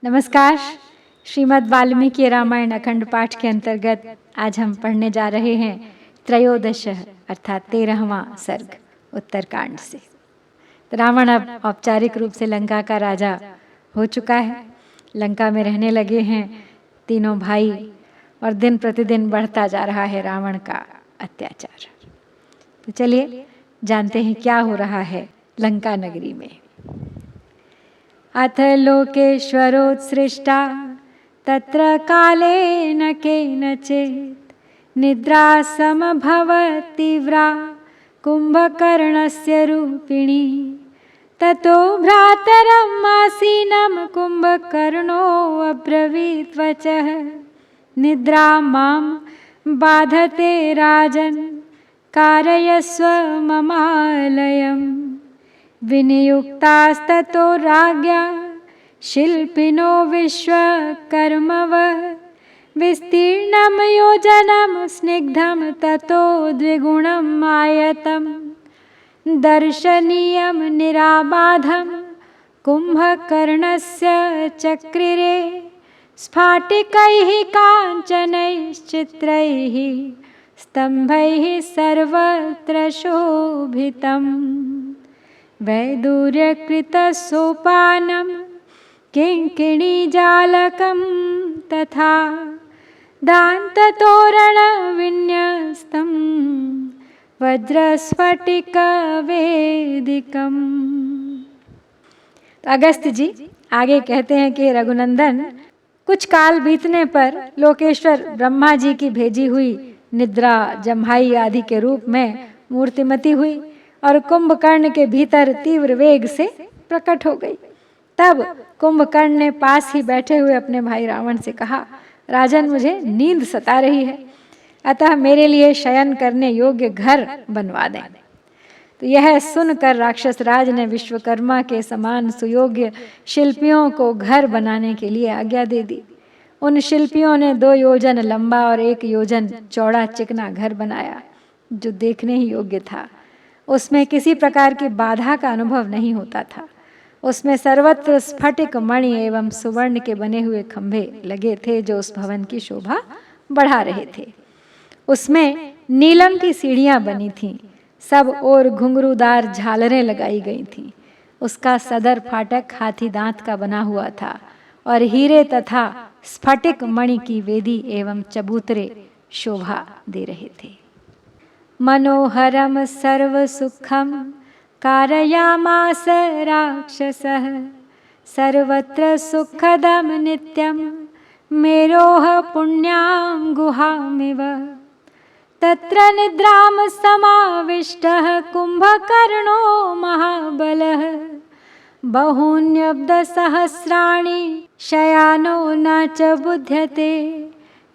नमस्कार। श्रीमद् वाल्मीकि रामायण अखंड पाठ के अंतर्गत आज हम पढ़ने जा रहे हैं त्रयोदश अर्थात 13वां सर्ग उत्तरकांड से। तो रावण अब औपचारिक रूप से लंका का राजा हो चुका है। लंका में रहने लगे हैं तीनों भाई और दिन प्रतिदिन बढ़ता जा रहा है रावण का अत्याचार। तो चलिए जानते हैं क्या हो रहा है लंका नगरी में। अथ लोकेश्वरोत्सृष्टा तत्र कालेन केनचित् निद्रा समभवतीव्रा कुम्भकर्णस्य रूपिणी। ततो भ्रातरम् आसीनं कुम्भकर्णो अब्रवीत् वचः निद्रा मां बाधते राजन् कारयस्व ममालयम्। विनियुक्तास्ततो राज्ञा शिल्पिनो विश्वकर्मवः विस्तीर्णं योजनं स्निग्धं ततो द्विगुणम् आयतं दर्शनीयं निराबाधं कुम्भकर्णस्य चक्रिरे स्फाटिकैः काञ्चनैश्चित्रैः स्तम्भैः सर्वत्र शोभितम्। वैदूर्यकृतसोपानं किङ्किणीजालकं तथा दान्ततोरणविन्यस्तं वज्रस्फटिकवेदिकम्। तो अगस्त्य जी आगे कहते हैं कि रघुनंदन, कुछ काल बीतने पर लोकेश्वर ब्रह्मा जी की भेजी हुई निद्रा जम्हाई आदि के रूप में मूर्तिमती हुई और कुंभकर्ण के भीतर तीव्र वेग से प्रकट हो गई। तब कुंभकर्ण ने पास ही बैठे हुए अपने भाई रावण से कहा, राजन, मुझे नींद सता रही है, अतः मेरे लिए शयन करने योग्य घर बनवा दें। तो यह सुनकर राक्षस राज ने विश्वकर्मा के समान सुयोग्य शिल्पियों को घर बनाने के लिए आज्ञा दे दी। उन शिल्पियों ने 2 योजन लंबा और 1 योजन चौड़ा चिकना घर बनाया जो देखने ही योग्य था। उसमें किसी प्रकार की बाधा का अनुभव नहीं होता था। उसमें सर्वत्र स्फटिक मणि एवं सुवर्ण के बने हुए खंभे लगे थे जो उस भवन की शोभा बढ़ा रहे थे। उसमें नीलम की सीढ़ियां बनी थीं, सब ओर घुंघरूदार झालरें लगाई गई थीं। उसका सदर फाटक हाथी दांत का बना हुआ था और हीरे तथा स्फटिक मणि की वेदी एवं चबूतरे शोभा दे रहे थे। मनोहरम सर्वसुखम कारयामास राक्षसः सर्वत्र सुखदम नित्यम मेरोह पुण्यां गुहामिव। तत्र निद्राम समाविष्टः कुम्भकर्णो महाबलः बहून्यब्दसहस्राणि शयानो न च बुध्यते।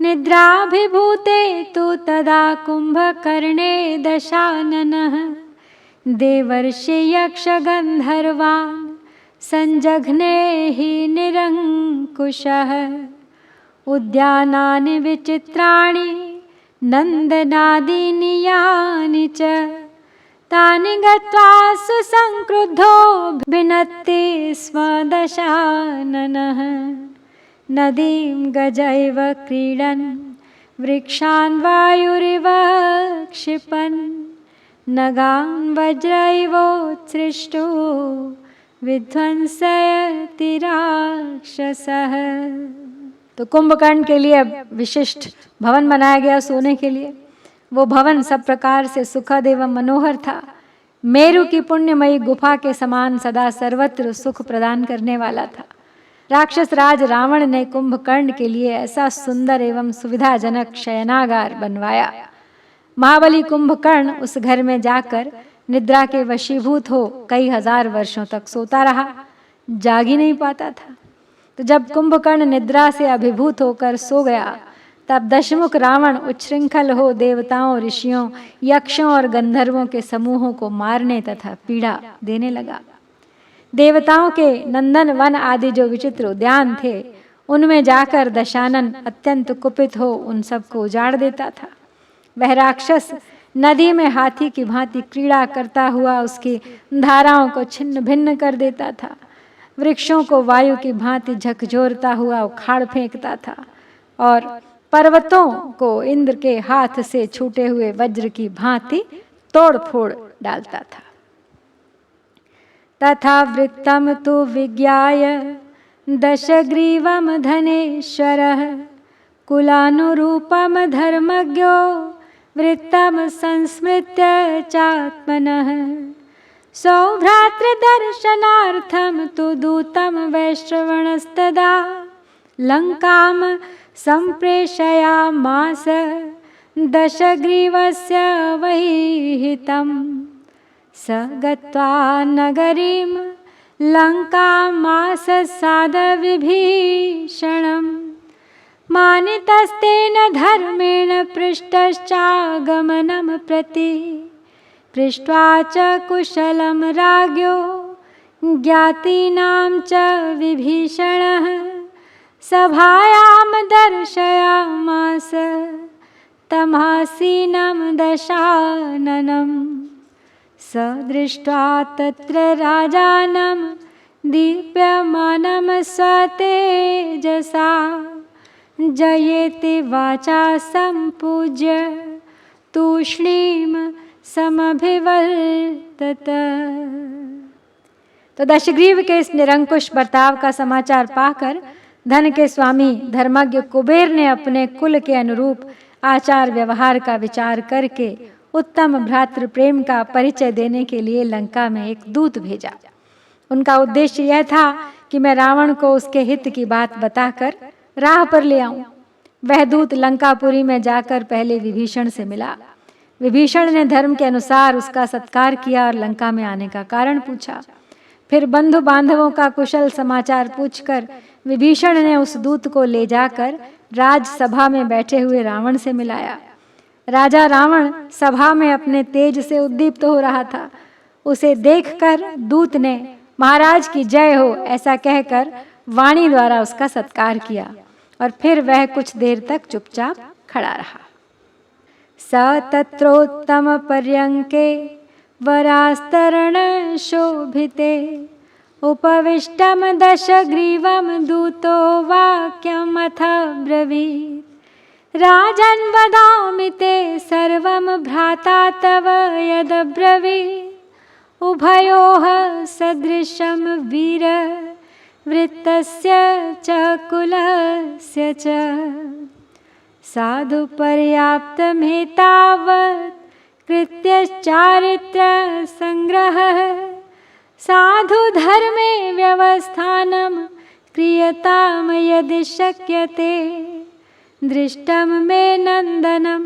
निद्राभिभूते तु तदा कुम्भकर्णे दशाननः देवर्षि यक्षगन्धर्वान् संजघ्ने हि निरङ्कुशः। उद्यानानि विचित्राणि नन्दनादीनि यानि च तानि गत्वा सुसंक्रुद्धो भिनत्ति स्म दशाननः। नदीं गजैव क्रीडन् वृक्षान् वायुरिव क्षिपन् नगान् वज्रैवोत्सृष्टो विध्वंसयति राक्षसः। तो कुंभकर्ण के लिए विशिष्ट भवन बनाया गया सोने के लिए। वो भवन सब प्रकार से सुखद एवं मनोहर था। मेरु की पुण्यमयी गुफा के समान सदा सर्वत्र सुख प्रदान करने वाला था। राक्षस राज रावण ने कुंभकर्ण के लिए ऐसा सुंदर एवं सुविधाजनक शयनागार बनवाया। महाबली कुंभकर्ण उस घर में जाकर निद्रा के वशीभूत हो कई हजार वर्षों तक सोता रहा, जाग ही नहीं पाता था। तो जब कुंभकर्ण निद्रा से अभिभूत होकर सो गया, तब दशमुख रावण उच्छृंखल हो देवताओं, ऋषियों, यक्षों और गंधर्वों के समूहों को मारने तथा पीड़ा देने लगा। देवताओं के नंदन वन आदि जो विचित्र उद्यान थे, उनमें जाकर दशानन अत्यंत कुपित हो उन सबको उजाड़ देता था। वह राक्षस नदी में हाथी की भांति क्रीड़ा करता हुआ उसकी धाराओं को छिन्न भिन्न कर देता था। वृक्षों को वायु की भांति झकझोरता हुआ उखाड़ फेंकता था और पर्वतों को इंद्र के हाथ से छूटे हुए वज्र की भांति तोड़ फोड़ डालता था। तथा वृत्तम तु विज्ञाय दशग्रीवम धनेश्वरः कुलानुरूपम धर्मज्ञो वृत्तम संस्मृत्य चात्मनः सौभ्रातृदर्शनार्थं तु दूतं वैश्रवणस्तदा लंकाम संप्रेषयामास दशग्रीवस्य वैहितं स गत्वा नगरीं लंकामाससाद विभीषणम् मानितस्तेन धर्मेण पृष्टश्चागमनं प्रति पृष्ट्वा च कुशलं राज्ञो ज्ञातीनां च विभीषणः सभायां दर्शयामास तमासीनं दशाननं स दृष्ट्वा तत्र राजानं दीप्यमानं स्वतेजसा जयेति वाचा संपूज्य तूष्णीं समभिवर्तत। तो दशग्रीव के इस निरंकुश बर्ताव का समाचार पाकर धन के स्वामी धर्मज्ञ कुबेर ने अपने कुल के अनुरूप आचार व्यवहार का विचार करके उत्तम भ्रातृ प्रेम का परिचय देने के लिए लंका में एक दूत भेजा। उनका उद्देश्य यह था कि मैं रावण को उसके हित की बात बताकर राह पर ले आऊं। वह दूत लंकापुरी में जाकर पहले विभीषण से मिला। विभीषण ने धर्म के अनुसार उसका सत्कार किया और लंका में आने का कारण पूछा। फिर बंधु बांधवों का कुशल समाचार पूछकर विभीषण ने उस दूत को ले जाकर राजसभा में बैठे हुए रावण से मिलाया। राजा रावण सभा में अपने तेज से उद्दीप्त हो रहा था। उसे देखकर दूत ने महाराज की जय हो ऐसा कहकर वाणी द्वारा उसका सत्कार किया और फिर वह कुछ देर तक चुपचाप खड़ा रहा। स तत्रोत्तम पर्यंके वरास्तरण शोभिते उपविष्टम दशग्रीवम दूतो वाक्यमथ ब्रवीत् राजन् वदामि ते सर्वं भ्राता तव यदब्रवीत् उभयोः सदृशं वीर वृत्तस्य च कुलस्य च साधु पर्याप्तमेतावत् कृत्यश्चारित्र संग्रहः साधु धर्मे व्यवस्थानं क्रियताम यदि शक्यते दृष्टं मे नंदनं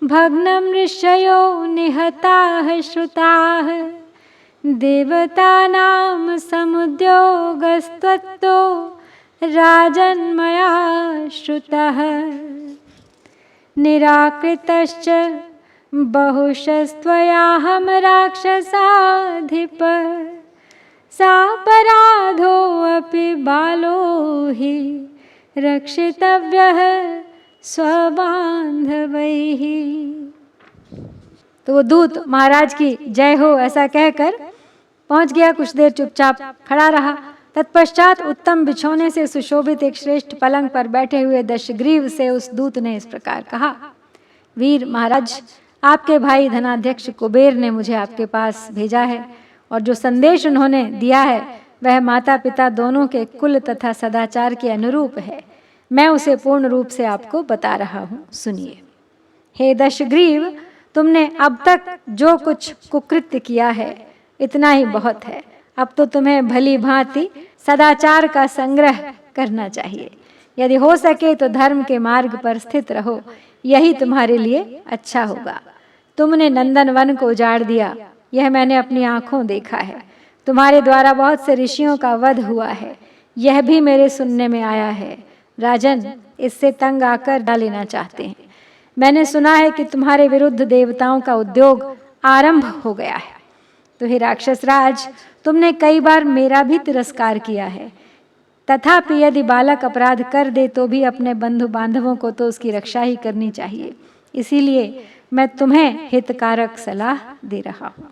भग्नं ऋषयो निहताः श्रुताः देवतानां समुद्योगस्त्वत्तो राजन्मया श्रुतः निराकृतश्च बहुशस्त्वयाहं राक्षसाधिप सापराधोऽपि बालो हि रक्षितव्यः स्वबान्धवैः। तो वो दूत महाराज की जय हो ऐसा कहकर पहुंच गया। कुछ देर चुपचाप खड़ा रहा। तत्पश्चात उत्तम बिछौने से सुशोभित एक श्रेष्ठ पलंग पर बैठे हुए दशग्रीव से उस दूत ने इस प्रकार कहा, वीर महाराज, आपके भाई धनाध्यक्ष कुबेर ने मुझे आपके पास भेजा है और जो संदेश उन्होंने दिया है वह माता पिता दोनों के कुल तथा सदाचार के अनुरूप है। मैं उसे पूर्ण रूप से आपको बता रहा हूँ, सुनिए। हे दशग्रीव, तुमने अब तक जो कुछ कुकृत्य किया है इतना ही बहुत है। अब तो तुम्हें भली भांति सदाचार का संग्रह करना चाहिए। यदि हो सके तो धर्म के मार्ग पर स्थित रहो, यही तुम्हारे लिए अच्छा होगा। तुमने नंदन वन को उजाड़ दिया, यह मैंने अपनी आंखों देखा है। तुम्हारे द्वारा बहुत से ऋषियों का वध हुआ है, यह भी मेरे सुनने में आया है। राजन इससे तंग आकर डा लेना चाहते हैं। मैंने सुना है कि तुम्हारे विरुद्ध देवताओं का उद्योग आरंभ हो गया है। तो हे राक्षस राज, तुमने कई बार मेरा भी तिरस्कार किया है। तथापि यदि बालक अपराध कर दे तो भी अपने बंधु बांधवों को तो उसकी रक्षा ही करनी चाहिए। इसीलिए मैं तुम्हें हितकारक सलाह दे रहा हूँ।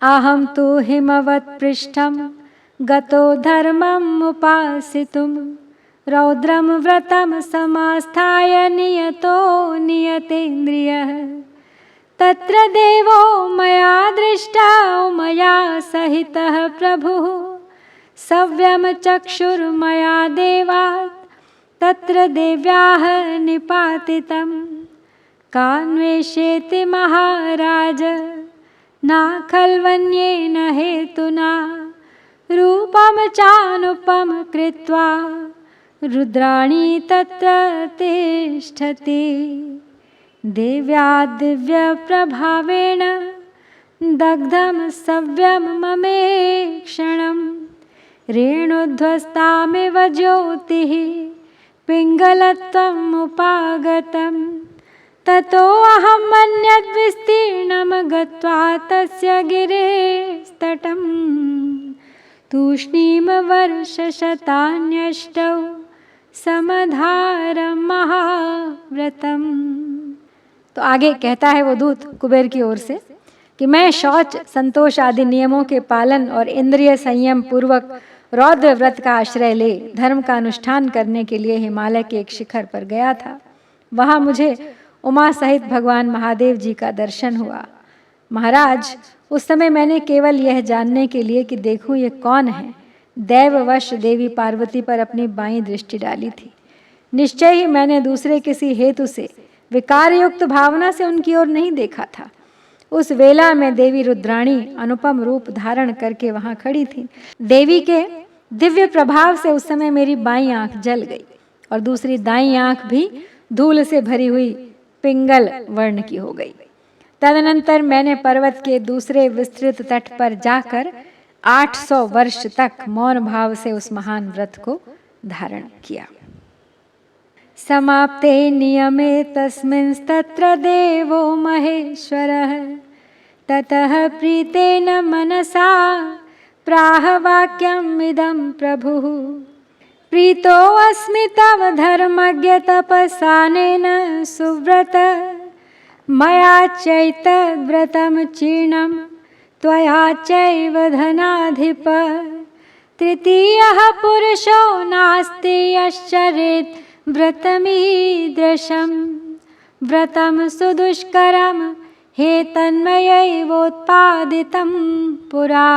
आहम तो हिमवत पृष्ठम गतो धर्मम् उपासितुं रौद्रं व्रतं समास्थाय नियतो नियतेन्द्रियः तत्र देवो मया दृष्टा मया सहितः प्रभुः सव्यं चक्षुर्मया देवात् तत्र देव्याः निपातितं कान्वेषेति महाराज न खल्वन्येन हेतुना रूपं चानुपम कृत्वा रुद्राणी तत्र तिष्ठति देव्या दिव्यप्रभावेण दग्धं सव्यं ममेक्षणं रेणुध्वस्तामिव ज्योतिः पिङ्गलत्वम् उपागतं ततो अहं अन्यद्विस्तीर्णं गत्वा तस्य गिरेस्तटं तूष्णीं वर्षशतान्यष्टौ समधारं महाव्रतम। तो आगे कहता है वो दूत कुबेर की ओर से कि मैं शौच संतोष आदि नियमों के पालन और इंद्रिय संयम पूर्वक रौद्र व्रत का आश्रय ले धर्म का अनुष्ठान करने के लिए हिमालय के एक शिखर पर गया था। वहाँ मुझे उमा सहित भगवान महादेव जी का दर्शन हुआ। महाराज, उस समय मैंने केवल यह जानने के लिए कि देखूं ये कौन है, दैववश देवी पार्वती पर अपनी बाईं दृष्टि डाली थी। निश्चय ही मैंने दूसरे किसी हेतु से विकारयुक्त भावना से उनकी ओर नहीं देखा था। उस वेला में देवी रुद्राणी अनुपम रूप धारण करके वहां खड़ी थी। देवी के दिव्य प्रभाव से उस समय मेरी बाईं आंख जल गई और दूसरी दाईं आंख भी धूल से भरी हुई पिंगल वर्ण की हो गई। तदनंतर मैंने पर्वत के दूसरे विस्तृत तट पर जाकर 800 वर्ष तक मौन भाव से उस महान व्रत को धारण किया। समाप्ते नियमे तस्मिंस्तत्र देवो महेश्वरः ततः प्रीतेन मनसा प्राह वाक्यम् इदं प्रभुः प्रीतो अस्मि तव धर्मज्ञ तपसानेन सुव्रत मया चैतव्रतं चीर्णं त्वया चैव धनाधिप तृतीयः पुरुषो नास्ति यश्चरेत् व्रतमीदृशं व्रतं सुदुष्करं हे तन्मयैवोत्पादितं पुरा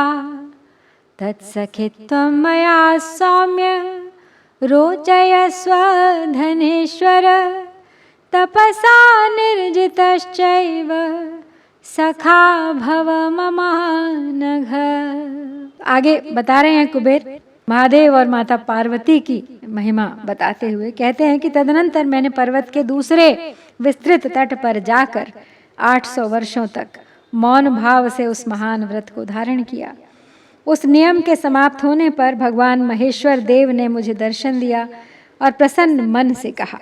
तत्सखित्वं मया सौम्य रोचयस्व धनेश्वर तपसा निर्जितश्चैव सखा भव ममानघ। आगे बता रहे हैं कुबेर महादेव और माता पार्वती की महिमा बताते हुए कहते हैं कि तदनंतर मैंने पर्वत के दूसरे विस्तृत तट पर जाकर 800 वर्षों तक मौन भाव से उस महान व्रत को धारण किया। उस नियम के समाप्त होने पर भगवान महेश्वर देव ने मुझे दर्शन दिया और प्रसन्न मन से कहा,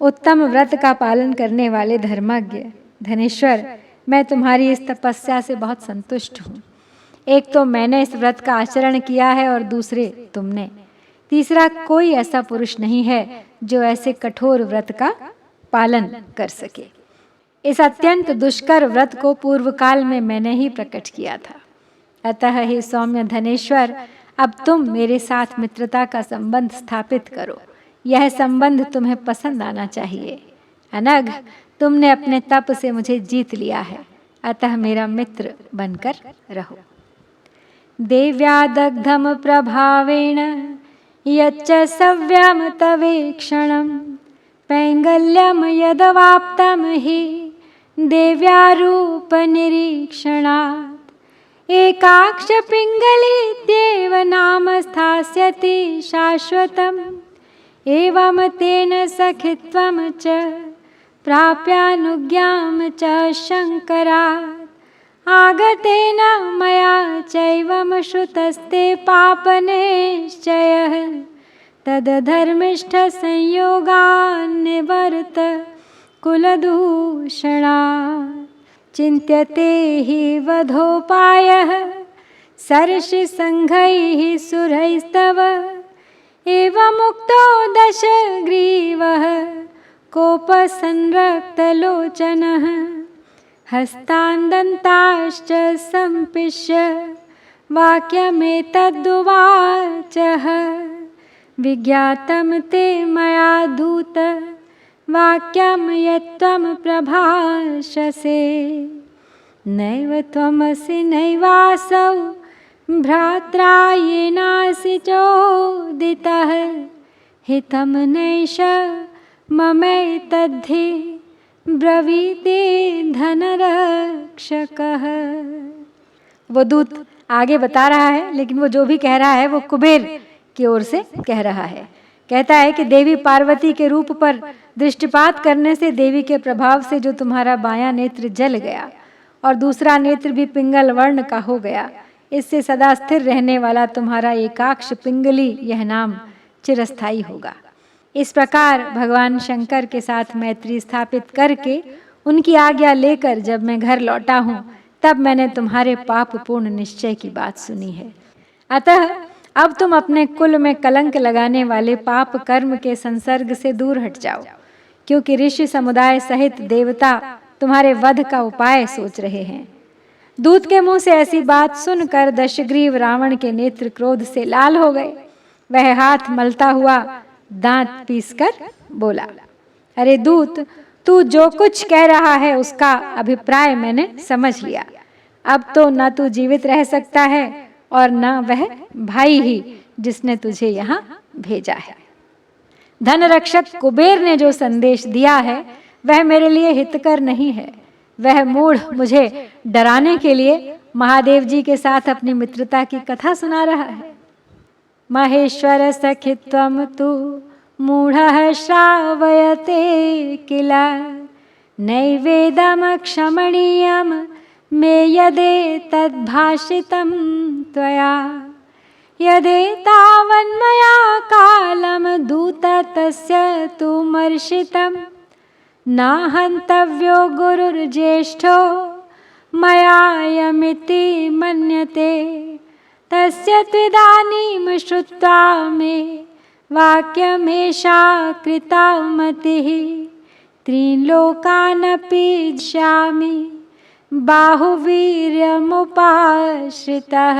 उत्तम व्रत का पालन करने वाले धर्मज्ञ धनेश्वर, मैं तुम्हारी इस तपस्या से बहुत संतुष्ट हूँ। एक तो मैंने इस व्रत का आचरण किया है और दूसरे तुमने, तीसरा कोई ऐसा पुरुष नहीं है जो ऐसे कठोर व्रत का पालन कर सके। इस अत्यंत दुष्कर व्रत को पूर्व काल में मैंने ही प्रकट किया था। अतः हे सौम्य धनेश्वर, अब तुम मेरे साथ मित्रता का संबंध स्थापित करो। यह संबंध तुम्हें पसंद आना चाहिए। अनघ, तुमने अपने तप से मुझे जीत लिया है, अतः मेरा मित्र बनकर रहो। देव्या दग्धम प्रभावेण यच्च सव्यम तवेक्षणं पैंगल्यम यदवाप्तम हि देव्या रूप निरीक्षणात् एकाक्ष पिंगलीत्येव नाम स्थास्यति शाश्वतम् एवं तेन सखित्वं च प्राप्यानुज्ञां च शंकरात् आगतेन मया चैवं श्रुतस्ते पापनिश्चयः तदधर्मिष्ठ संयोगान्निवर्त कुलदूषणा चिन्त्यते हि वधोपायः सर्षिसङ्घैः सुरैस्तव एवमुक्तो दशग्रीवः कोपसंरक्तलोचनः हस्तान् दन्ताश्च सम्पिष्य वाक्यमेतद्वाचः विज्ञातं ते मया दूत वाक्यं यत्त्वं प्रभाषसे नैव त्वमसि नैवासौ भ्रात्रा येनासि चोदितः हितं नैष ममैतद्धि ब्रवीति धनरक्षकः। वो दूत आगे बता रहा है, लेकिन वो जो भी कह रहा है वो कुबेर की ओर से कह रहा है। कहता है कि देवी पार्वती के रूप पर दृष्टिपात करने से देवी के प्रभाव से जो तुम्हारा बायां नेत्र जल गया और दूसरा नेत्र भी पिंगल वर्ण का हो गया, इससे सदा स्थिर रहने वाला तुम्हारा एकाक्ष पिंगली यह नाम चिरस्थायी होगा। इस प्रकार भगवान शंकर के साथ मैत्री स्थापित करके उनकी आज्ञा लेकर जब मैं घर लौटा हूँ, तब मैंने तुम्हारे पाप पूर्ण निश्चय की बात सुनी है। अतः अब तुम अपने कुल में कलंक लगाने वाले पाप कर्म के संसर्ग से दूर हट जाओ, क्योंकि ऋषि समुदाय सहित देवता तुम्हारे वध का उपाय सोच रहे हैं। दूत के मुंह से ऐसी बात सुनकर दशग्रीव रावण के नेत्र क्रोध से लाल हो गए। वह हाथ मलता हुआ दांत पीसकर बोला, अरे दूत, तू जो कुछ कह रहा है उसका अभिप्राय मैंने समझ लिया। अब तो न तू जीवित रह सकता है और न वह भाई ही जिसने तुझे यहाँ भेजा है। धनरक्षक कुबेर ने जो संदेश दिया है वह मेरे लिए हितकर नहीं है। वह मूढ़ मुझे डराने के लिए महादेव जी के साथ अपनी मित्रता की कथा सुना रहा है। महेश्वर सखित्वं तु मूढ़ः श्रावयते किल नैवेदमक्षमणीयं मे यदेतद्भाषितं त्वया यदेतावन्मया कालं दूत तस्य तु मर्षितं नाहन्तव्यो गुरुर्ज्येष्ठो मयायमिति मन्यते तस्य त्विदानीं श्रुत्वा मे वाक्यमेषा कृता मतिः त्रीन् लोकानपि जिष्यामि बाहुवीर्यमुपाश्रितः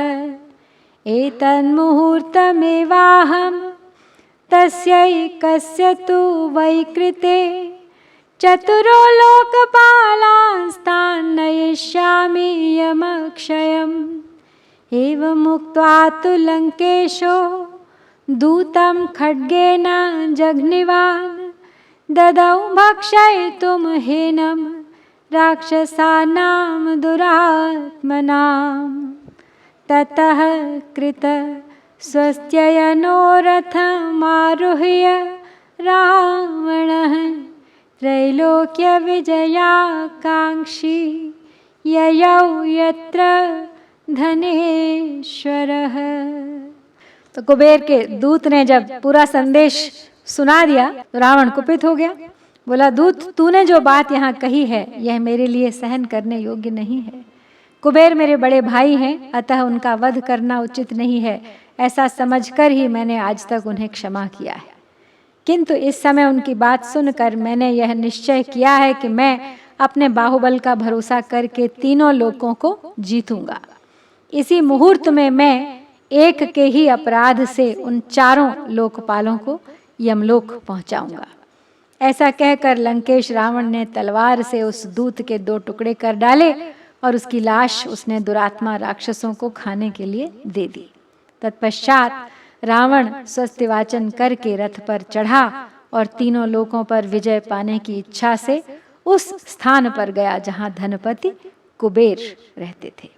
एतन्मुहूर्तमेवाहं तस्यैकस्य तु वैकृते चतुरो लोकपालांस्तान् नयिष्यामि यमक्षयम् एवमुक्त्वा तु लङ्केशो दूतं खड्गेन जघ्निवान् ददौ भक्षयितुं हीनं राक्षसानां दुरात्मनां ततः कृत स्वस्त्ययनोरथमारुह्य रावणः त्रैलोक्यविजयाकाङ्क्षी ययौ यत्र धनेश्वरः। तो कुबेर के दूत ने जब पूरा संदेश सुना दिया तो रावण कुपित हो गया। बोला, दूत, तूने जो बात यहाँ कही है यह मेरे लिए सहन करने योग्य नहीं है। कुबेर मेरे बड़े भाई हैं, अतः उनका वध करना उचित नहीं है, ऐसा समझकर ही मैंने आज तक उन्हें क्षमा किया है। किंतु इस समय उनकी बात सुनकर मैंने यह निश्चय किया है कि मैं अपने बाहुबल का भरोसा करके तीनों लोकों को जीतूंगा। इसी मुहूर्त में मैं एक के ही अपराध से उन चारों लोकपालों को यमलोक पहुंचाऊंगा। ऐसा कहकर लंकेश रावण ने तलवार से उस दूत के 2 टुकड़े कर डाले और उसकी लाश उसने दुरात्मा राक्षसों को खाने के लिए दे दी। तत्पश्चात रावण स्वस्तिवाचन करके रथ पर चढ़ा और तीनों लोकों पर विजय पाने की इच्छा से उस स्थान पर गया जहां धनपति कुबेर रहते थे।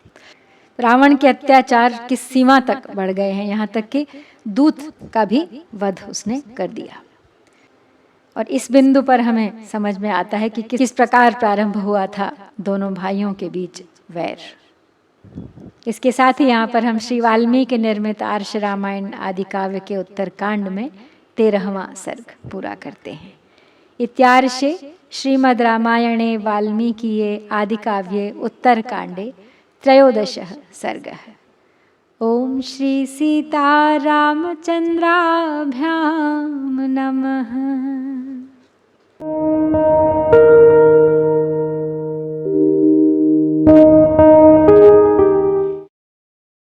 रावण के अत्याचार की सीमा तक बढ़ गए हैं, यहाँ तक कि दूत का भी वध उसने कर दिया। और इस बिंदु पर हमें समझ में आता है कि किस प्रकार प्रारंभ हुआ था दोनों भाइयों के बीच वैर। इसके साथ ही यहाँ पर हम श्री वाल्मीकि निर्मित आर्ष रामायण आदि काव्य के उत्तरकांड में 13वां सर्ग पूरा करते हैं। इत्यार्षे श्रीमद् रामायणे वाल्मीकिये आदिकाव्ये उत्तरकांडे 13 सर्गः। ओम श्री सीतारामचंद्राभ्यां नमः।